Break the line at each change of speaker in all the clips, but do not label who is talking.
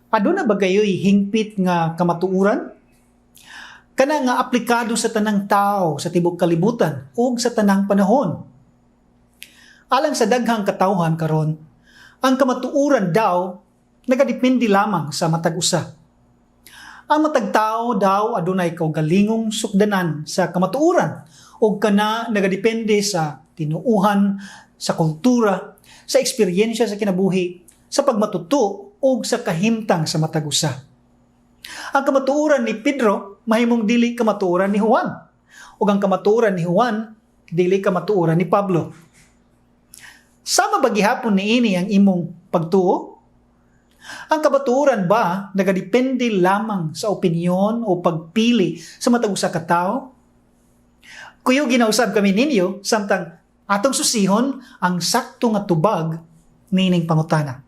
Aduna ba gayoy hingpit nga kamatuoran? Kana nga aplikado sa tanang tao sa tibook kalibutan ug sa tanang panahon. Alang sa daghang katawhan karon, ang kamatuoran daw nagadepende lamang sa matag-usa. Ang matag-tao daw adunay kaugalingong sukdanan sa kamatuoran ug kana nagadepende sa tinuohan, sa kultura, sa ikspiryensya sa kinabuhi, sa pagmatuto ug sa kahimtang sa matag-usa. Ang kamatuoran ni Pedro mahimong dili kamatuoran ni Juan, ug ang kamatuoran ni Juan dili kamatuoran ni Pablo. Sama ba gihapon niini ang imong pagtuo? Ang kamatuoran ba nagadepende lamang sa opinyon o pagpili sa matag-usa ka tawo? Kuyo ginausab kami ninyo samtang atong susihon ang sakto nga tubag nining pangutana.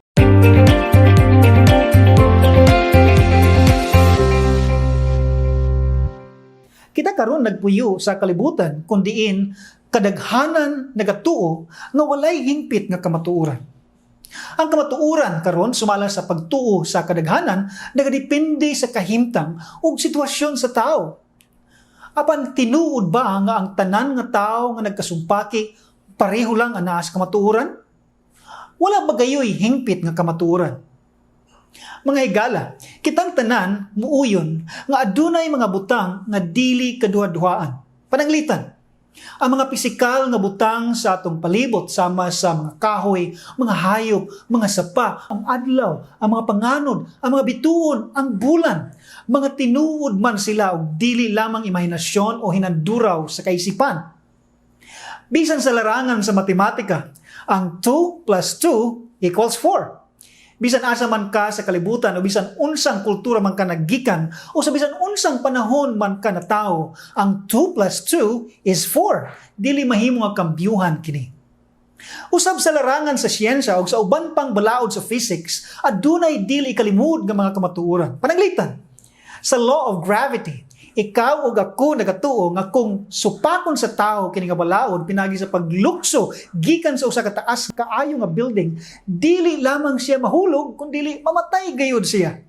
Kita karon nagpuyo sa kalibutan kun diin kadaghanan nagatuo nga walay hingpit nga kamatuoran. Ang kamatuoran karon sumala sa pagtuo sa kadaghanan nagadepende sa kahimtang ug sitwasyon sa tao. Apan tinuod ba nga ang tanan nga tao nga nagkasumpaki pareho lang anaa sa kamatuoran? Wala ba gayoy hingpit nga kamatuoran? Mga higala, kitang tanan muuyon nga adunay mga butang nga dili kaduha-duhaan. Pananglitan, ang mga pisikal nga butang sa atong palibot sama sa mga kahoy, mga hayop, mga sapa, ang adlaw, ang mga panganod, ang mga bituon, ang bulan, mga tinuod man sila og dili lamang imahinasyon o hinanduraw sa kaisipan. Bisan sa larangan sa matematika, ang 2 plus 2 equals 4. Bisan asa man ka sa kalibutan o bisan unsang kultura man ka naggikan o sa bisan unsang panahon man ka na tao, ang 2 plus 2 is 4. Dili mahimo nga kambyuhan kini. Usab sa larangan sa siyensya o sa uban pang balaod sa physics, adunay dili kalimud nga mga kamatuoran. Pananglitan, sa law of gravity, ikaw o ako nagatuo nga kung supakon sa tao kini nga balaod pinagi sa paglukso gikan sa usa ka taas kaayo nga building, dili lamang siya mahulog kundi mamatay gayud siya.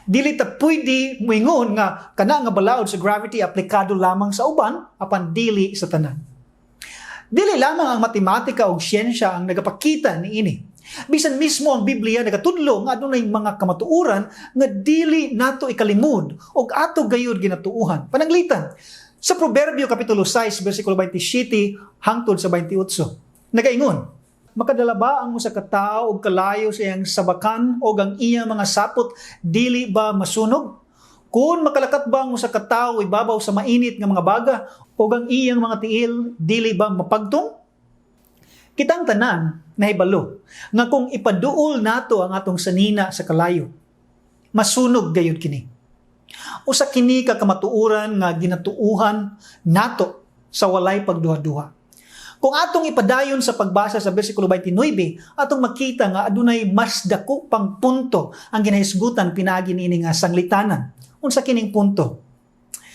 Dili ta pwede moingon nga kana nga balaod sa gravity aplikado lamang sa uban apan dili sa tanan. Dili lamang ang matematika o siyensya ang nagapakita niini. Bisan mismo ang Biblia nagatudlo nga adunay mga kamatuoran nga dili nato ikalimod ug ato gayud ginatuuhan. Pananglitan, sa Proverbio kapitulo 6 bersikulo 27 hangtod sa 28. Nagaingon, makadala ba ang usa ka tawo og kalayo sa iyang sabakan o ang iyang mga sapot dili ba masunog? Kung makalakat ba ang usa ka tawo ibabaw sa mainit nga mga baga o ang iyang mga tiil dili ba mapagtong? Kitang tanan nahibalo nga kung ipaduol nato ang atong sanina sa kalayo, masunog gayud kini. Usa kini ka kamatuoran nga ginatuuhan nato sa walay pagduha-duha. Kung atong ipadayon sa pagbasa sa bersikulo 29, atong makita nga adunay mas dako pang punto ang ginahisgutan pinagi niini nga sanglitanan. Unsa kining punto?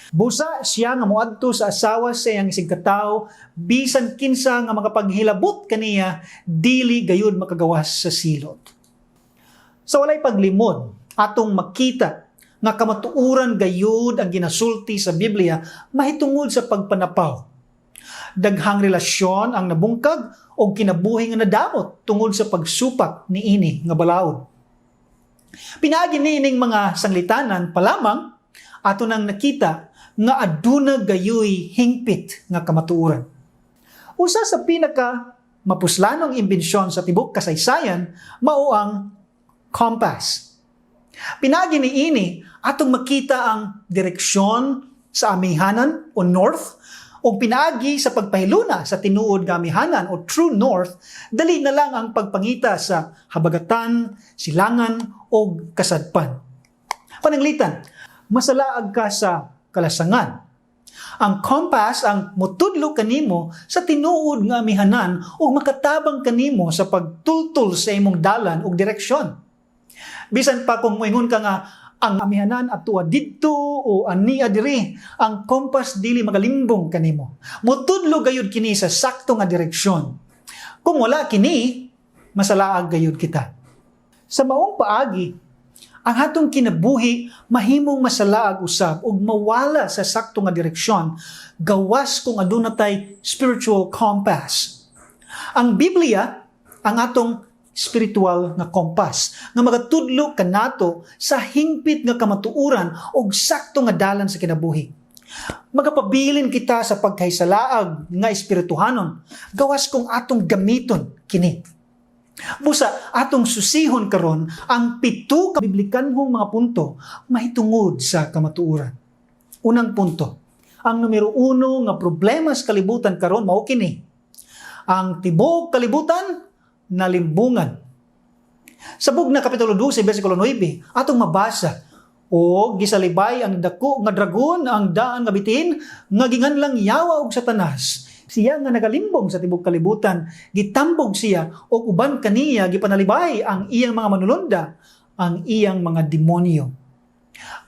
Busa siya nga moadto sa asawa sa iyang isig katawo bisan kinsa nga makapaghilabot kaniya dili gayud makagawas sa silot. Sa walay paglimod atong makita nga kamatuoran gayud ang ginasulti sa Biblia mahitungod sa pagpanapaw. Daghang relasyon ang nabungkag o kinabuhi nga nadamot tungod sa pagsupak niini nga balaod. Pinaagi niining mga sanglitanan pa lamang ato nang nakita nga aduna gayoy hingpit nga kamatuoran. Usa sa pinaka mapuslanong imbensyon sa tibuok kasaysayan mao ang compass. Pinagi niini atong makita ang direksyon sa amihanan o north o pinaagi sa pagpahiluna sa tinuod nga amihanan o true north, dali na lang ang pagpangita sa habagatan, silangan o kasadpan. Pananglitan, masalaag ka sa kalasangan. Ang compass ang mutudlo kanimo sa tinuod nga amihanan o makatabang kanimo sa pagtultol sa imong dalan o direksyon. Bisan pa kung moingon ka nga ang amihanan atua didto o ania diri, ang compass dili magalimbong kanimo. Mutudlo gayud kini sa sakto nga direksyon. Kung wala kini, masalaag gayud kita. Sa maong paagi, Ang hatong kinabuhi mahimong masalaag usab ug mawala sa sakto nga direksyon gawas kung aduna tay spiritual compass. Ang Biblia ang atong spiritual nga kompas nga magatudlo kanato sa hingpit nga kamatuoran ug sakto nga dalan sa kinabuhi. Magapabilin kita sa pagkahisalaag nga espirituhanon gawas kung atong gamiton kini. Busa atong susihon karon ang 7 ka biblikanhong mga punto mahitungod sa kamatuoran. Unang punto, ang numero 1 nga problema sa kalibutan karon mao kini. Ang tibook kalibutan nalimbungan. Sa bugna kapitulo 12 bersikulo 9 atong mabasa, o gisalibay ang dako nga dragon ang daan nga bitin nga ginganlang yawa og Satanas. Siya nga nagalimbong sa tibuok kalibutan, gitambog siya o uban kaniya gipanalibay ang iyang mga manulunda, ang iyang mga demonyo.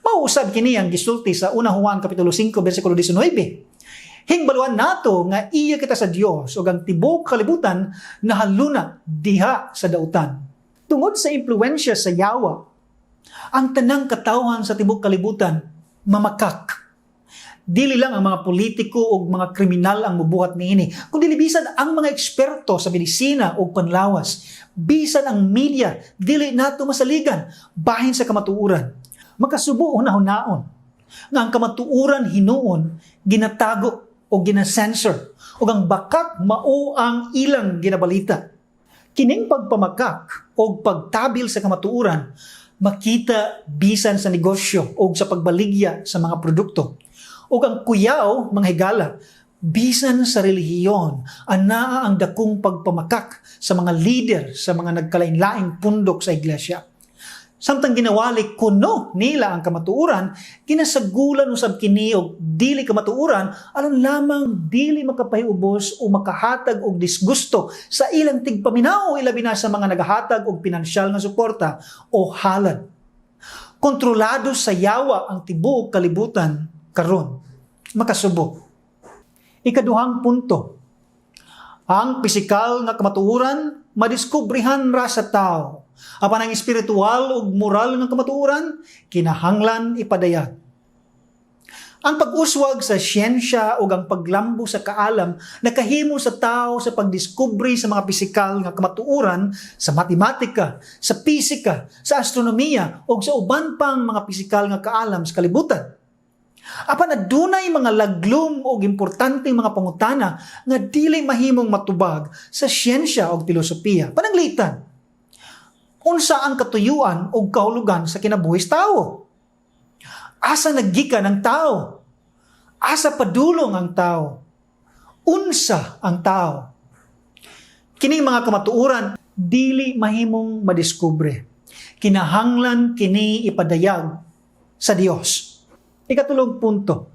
Mauusab kini ang gisulti sa 1 Juan kapitulo 5 bersikulo 19. Hingbaluan nato nga iya kita sa Dios ug ang tibuok kalibutan nahaluna diha sa dautan. Tungod sa impluwensya sa yawa, ang tanang katawhan sa tibuok kalibutan mamakak. Dili lang ang mga politiko o mga kriminal ang mubuhat niini, kundi bisan ang mga eksperto sa medisina o panlawas, bisan ang media, dili nato masaligan bahin sa kamatuoran. Makasubo unahon-naon nga ang kamatuoran hinuon ginatago o ginasensor o ang bakak mao ang ilang ginabalita. Kining pagpamakak o pagtabil sa kamatuoran makita bisan sa negosyo o sa pagbaligya sa mga produkto. O ang kuyaw, mga higala, bisan sa relihiyon, anaa ang dakong pagpamakak sa mga leader sa mga nagkalain-laing pundok sa iglesia. Samtang ginawali kuno nila ang kamatuoran, kinasagulan usab kini og dili kamatuoran aron lamang dili makapahiubos o makahatag og disgusto sa ilang tigpaminaw ilabi na sa mga nagahatag og pinansyal nga suporta o halad. Kontrolado sa yawa ang tibuok kalibutan karon. Makasubo. Ikaduhang punto. Ang pisikal nga kamatuoran madiskubrihan ra sa tao. Apan ang espiritual ug moral nga kamatuoran kinahanglan ipadayag. Ang pag-uswag sa siyensya ug ang paglambo sa kaalam nakahimo sa tao sa pagdiskubre sa mga pisikal nga kamatuoran sa matematika, sa pisika, sa astronomiya ug sa uban pang mga pisikal nga kaalam sa kalibutan. Apan adunay mga laglom o importanteng mga pangutana nga dili mahimong matubag sa siyensya o filosofiya. Pananglitan, unsa ang katuyuan o kahulugan sa kinabuhi sa tao? Asa naggikan ang tao? Asa padulong ang tao? Unsa ang tao? Kining mga kamatuoran dili mahimong madiskubre. Kinahanglan kini ipadayag sa Dios. Ikatulong punto.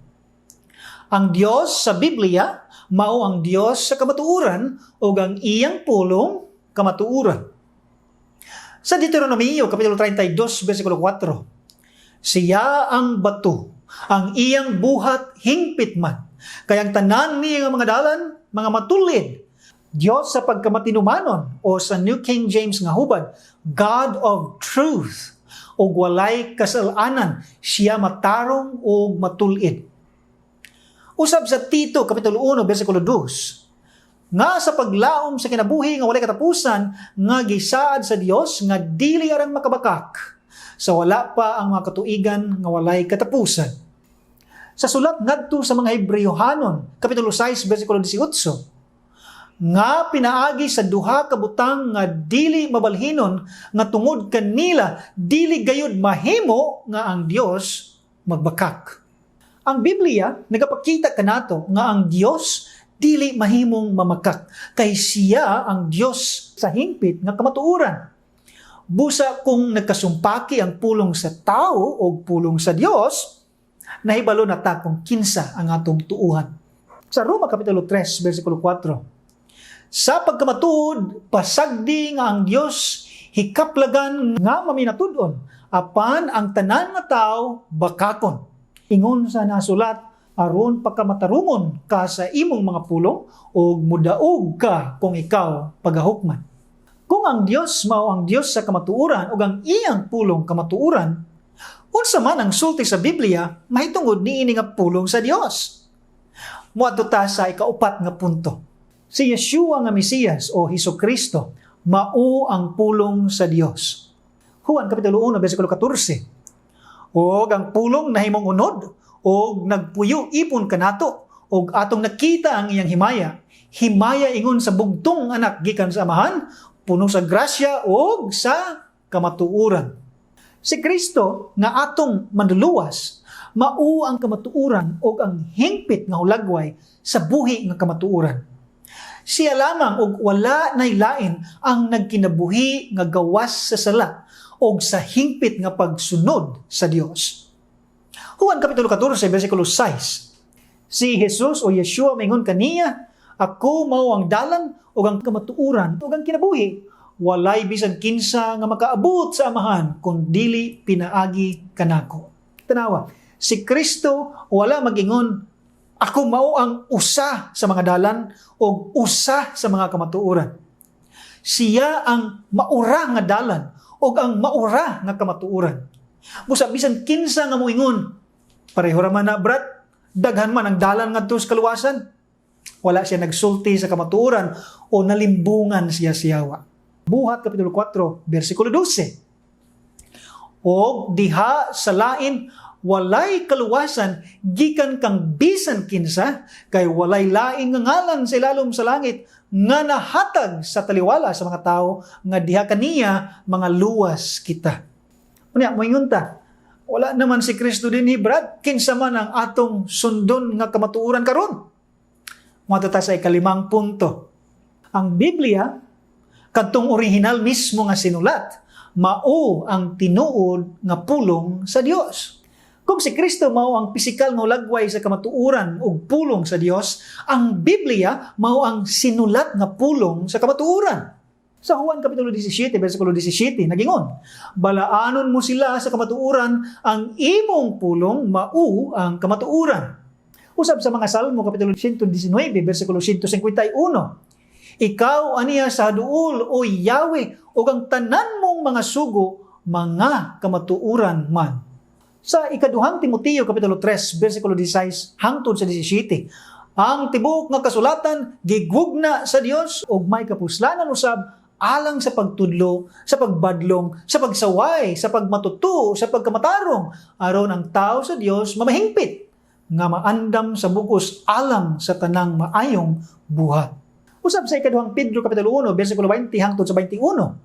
Ang Diyos sa Biblia mao ang Diyos sa kamatuoran o ang iyang pulong kamatuoran. Sa Deuteronomio kapitulo 32 bersikulo 4, siya ang bato, ang iyang buhat hingpit man, kayang tanan niya mga dalan, mga matulid. Diyos sa pagkamatinumanon o sa New King James nga hubad, God of truth. O walay kasalanan, siya matarong o matulid. Usab sa Tito, Kapitulo 1, versikulo 2, nga sa paglaom sa kinabuhi nga walay katapusan, nga gisaad sa Dios nga dili arang makabakak, sa wala pa ang mga katuigan nga walay katapusan. Sa sulat ngadto sa mga Hebreyohanon, Kapitulo 6, versikulo 18, nga pinaagi sa duha ka butang nga dili mabalhinon nga tungod kanila dili gayud mahimo nga ang Dios magbakak. Ang Biblia nagapakita kanato nga ang Dios dili mahimong mamakak kay siya ang Dios sa hingpit nga kamatuoran. Busa kung nagkasumpaki ang pulong sa tao o pulong sa Dios, nahibalo na ta kung kinsa ang atong tuuhan. Sa Roma kapitulo 3 bersikulo 4, sa pagkamatuod, pasagdi nga ang Dios hikaplagan nga maminatud-on, apan ang tanan nga tao bakakon. Ingon sa nasulat, aron pagkamatarungon ka sa imong mga pulong o mudaog ka kung ikaw pagahukman. Kung Kung ang Dios mao ang Dios sa kamatuoran ug ang iyang pulong kamatuoran, unsa man ang sulti sa Biblia mahitungod niini nga pulong sa Dios. Moadto ta sa ikaupat nga punto. Si Yeshua nga Mesiyas o Hesukristo mao ang pulong sa Dios. Juan kapitulo 1 bersikulo 14. Og ang pulong nahimong unod og nagpuyo ipon kanato og atong nakita ang iyang himaya. Himaya ingon sa bugtong anak gikan sa amahan, puno sa grasya ug sa kamatuoran. Si Kristo nga atong manluluwas, mao ang kamatuoran ug ang hingpit nga hulagway sa buhi nga kamatuoran. Siya lamang ug wala nay lain ang nagkinabuhi nga gawas sa sala ug sa hingpit nga pagsunod sa Dios. Juan kapitulo 14 bersikulo 6. Si Jesus o Yeshua mingon kaniya, ako mao ang dalan ug ang kamatuoran ug ang kinabuhi. Walay bisan kinsa nga makaabot sa amahan kun dili pinaagi kanako. Tanawa, si Kristo wala magingon, ako mao ang usa sa mga dalan ug usa sa mga kamatuoran. Siya ang maura nga dalan ug ang maura nga kamatuoran. Busa bisan kinsa nga moingon, pareho ra man na brat, daghan man ang dalan ngadto sa kaluwasan. Wala siya nagsulti sa kamatuoran o nalimbungan siya siyawa. Buhat kapitulo 4 bersikulo 12. O diha sa lain walay kaluwasan gikan kang bisan kinsa kay walay lain nga ngalan sa ilalom sa langit nga nahatag sa taliwala sa mga tao nga diha kaniya mga luwas kita. Unya moingon ta, wala naman si Kristo dinhi brad, kinsa man ang atong sundon nga kamatuoran karon? Matata sa ikalimang punto. Ang Biblia, kadtong original mismo nga sinulat, mao ang tinuod nga pulong sa Dios. Kung si Kristo mao ang pisikal nga lagway sa kamatuoran ug pulong sa Dios, ang Biblia mao ang sinulat nga pulong sa kamatuoran. Sa Juan kapitulo 17 bersikulo 17 nagingon, balaanon mo sila sa kamatuoran, ang imong pulong mao ang kamatuoran. Usab sa mga Salmo kapitulo 119 bersikulo 151, ikaw aniya sa duol o Yahweh ug ang tanan mong mga sugo mga kamatuoran man. Sa ikaduhang Timoteo kapitulo 3 bersikulo 16 hangtod sa 17, ang tibook nga kasulatan gigugna sa Dios ug may kapuslanan usab alang sa pagtudlo, sa pagbadlong, sa pagsaway, sa pagmatuto, sa pagkamatarong aron ang tao sa Dios mamahingpit nga maandam sa bugos alang sa tanang maayong buhat. Usab sa ikaduhang Pedro kapitulo 1 bersikulo 20 hangtod sa 21.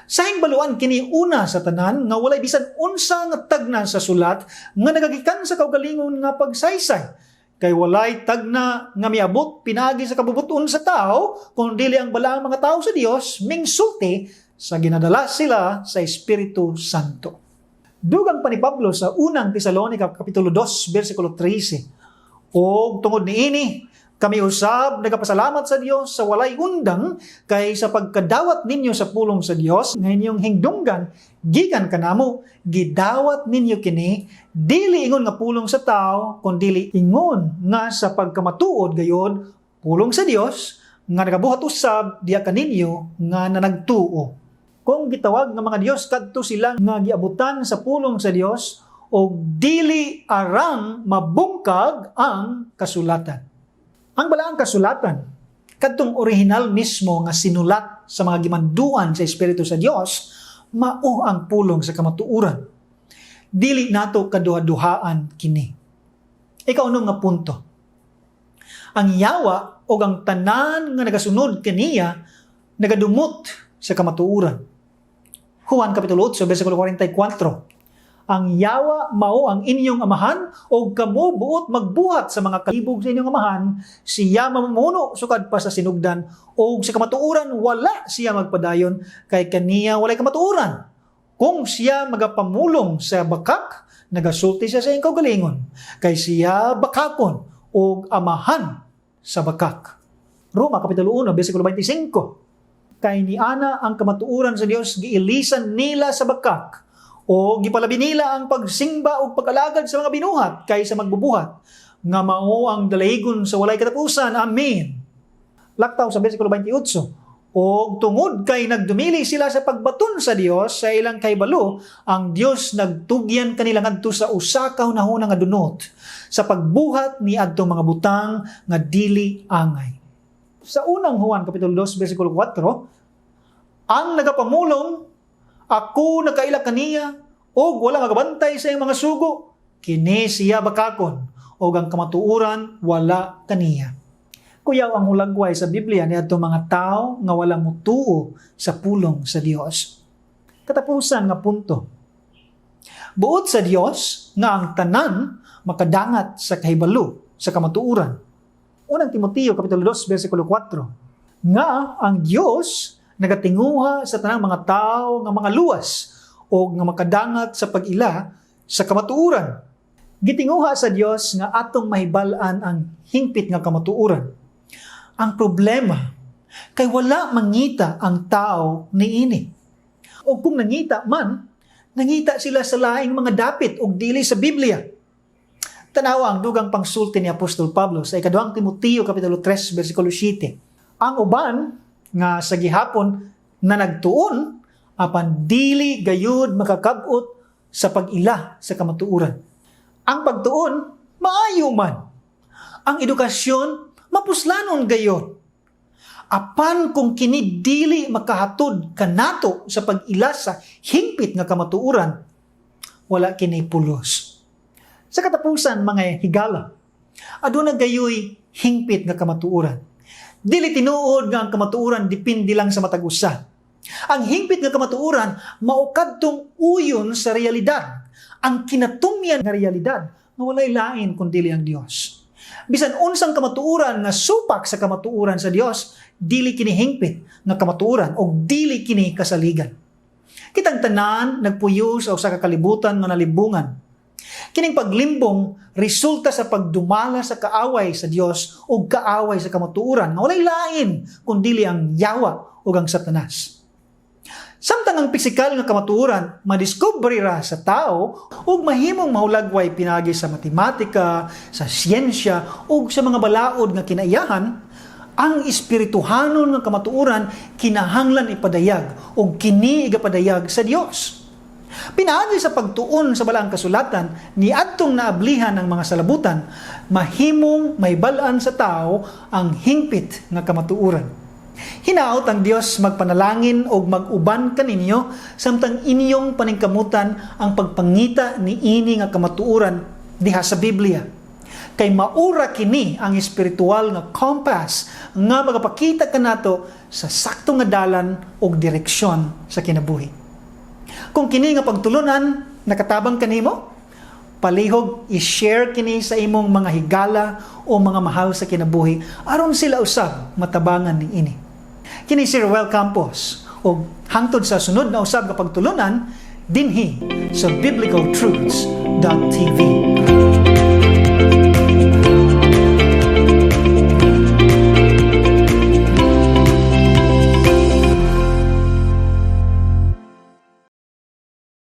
Sa hingbaluan kini una sa tanan nga walay bisan unsa nga tagna sa sulat nga nagagikan sa kaugalingong nga pagsaysay. Kay walay tagna nga miabot pinaagi sa kabubuton sa tao kun dili ang balaang mga tao sa Dios mingsulti sa ginadala sila sa Espiritu Santo. Dugang pa ni Pablo sa unang Tesalonica kapitulo 2 bersikulo 13. Og tungod niini kami usab nagapasalamat sa Dios sa walay undang kay sa pagkadawat ninyo sa pulong sa Dios nga inyong hingdunggan gikan kanamo, gidawat ninyo kini dili ingon nga pulong sa tao kundi ingon nga sa pagkamatuod gayod pulong sa Dios nga nagabuhat usab diha kaninyo nga nanagtuo. Kung gitawag ng mga Dios kadto sila nga giabutan sa pulong sa Dios o dili arang mabungkag ang kasulatan. Ang balaang kasulatan, kadtong original mismo nga sinulat sa mga gimanduan sa Espiritu sa Dios, mao ang pulong sa kamatuoran. Dili nato kaduha-duhaan kini. Ikaunong nga punto. Ang yawa o ang tanan nga nagasunod kaniya nagadumot sa kamatuoran. Juan kapitulo 8 bersikulo 44. Ang yawa mao ang inyong amahan o kamo buot magbuhat sa mga kalibog sa inyong amahan, siya mamumuno sukad pa sa sinugdan o sa kamatuoran wala siya magpadayon kay kaniya walay kamatuoran. Kung siya magapamulong sa bakak, nagasulti siya sa iyong kaugalingon kay siya bakakon o amahan sa bakak. Roma kapitulo 1 bersikulo 25. Kay ni ana ang kamatuoran sa Dios giilisan nila sa bakak o gipalabi nila ang pagsimba o pag-alagad sa mga binuhat kaysa magbubuhat nga mao ang dalahigon sa walay katapusan. Amen. Laktaw sa bersikulo 28. O tungod kay nagdumili sila sa pagbaton sa Dios sa ilang kahibalo, ang Dios nagtugyan kanila ngadto sa usa ka hunahuna nga dunot sa pagbuhat ni adtong mga butang nga dili angay. Sa unang Juan kapitulo 2 bersikulo 4, ang nagapamulong, ako nakaila kaniya og wala magabantay sa iyang mga sugo, kini siya bakakon og ang kamatuoran wala kaniya. Kuyaw ang hulagway sa Biblia ni adtong mga tao nga wala mutuo sa pulong sa Dios. Katapusan nga punto. Buot sa Dios nga ang tanan makadangat sa kahibalo sa kamatuoran. Unang Timoteo kapitulo 2 bersikulo 4. Nga ang Dios nagatinguha sa tanang mga tao nga mga luwas o nga makadangat sa pag-ila sa kamatuoran. Gitinguha sa Dios nga atong mahibal-an ang hingpit nga kamatuoran. Ang problema, kay wala mangita ang tao niini. O kung nangita man, nangita sila sa laing mga dapit o dili sa Biblia. Tanawa ang dugang pangsulti ni Apostol Pablo sa ikaduhang Timoteo kapitulo 3 bersikulo 7. Ang uban nga sa gihapon na nagtuon apan dili gayud makakabot sa pag-ila sa kamatuoran. Ang pagtuon maayo man. Ang edukasyon mapuslanon gayon. Apan kung kini dili makahatod kanato sa pag-ila sa hingpit nga kamatuoran, wala kini pulos. Sa katapusan mga higala, aduna gayoy hingpit nga kamatuoran. Dili tinuod nga ang kamatuoran depende lang sa matag-usa. Ang hingpit nga kamatuoran mao kadtong uyon sa realidad. Ang kinatumyan nga realidad nga walay lain kundi ang Dios. Bisan unsang kamatuoran nga supak sa kamatuoran sa Dios, dili kini hingpit nga kamatuoran o dili kini kasaligan. Kitang tanan nagpuyo sa usa ka kalibutan nga nalibungan. Kining paglimbong resulta sa pagdumala sa kaaway sa Dios o kaaway sa kamatuoran nga walay lain kundi ang yawa o ang Satanas. Samtang ang pisikal nga kamatuoran madiskubre ra sa tao ug mahimong mahulagway pinagi sa matematika, sa siyensya ug sa mga balaod nga kinaiyahan, ang espirituhanon nga kamatuoran kinahanglan ipadayag ug kini igapadayag sa Dios. Pinaagi sa pagtuon sa balaang kasulatan ni adtong naablihan ng mga salabutan, mahimong mahibal-an sa tao ang hingpit nga kamatuoran. Hinaot ang Dios magpanalangin o mag-uban kaninyo samtang inyong paningkamutan ang pagpangita ni ini nga kamatuoran diha sa Biblia. Kay maura kini ang espiritual nga compass nga magapakita kanato sa sakto nga dalan o direksyon sa kinabuhi. Kung kini nga pagtulunan nakatabang kanimo, palihog i-share kini sa imong mga higala o mga mahal sa kinabuhi aron sila usab matabangan ni ini. Kini si Ruel Campos o hangtod sa sunod na usab nga pagtulunan dinhi sa biblicaltruths.tv.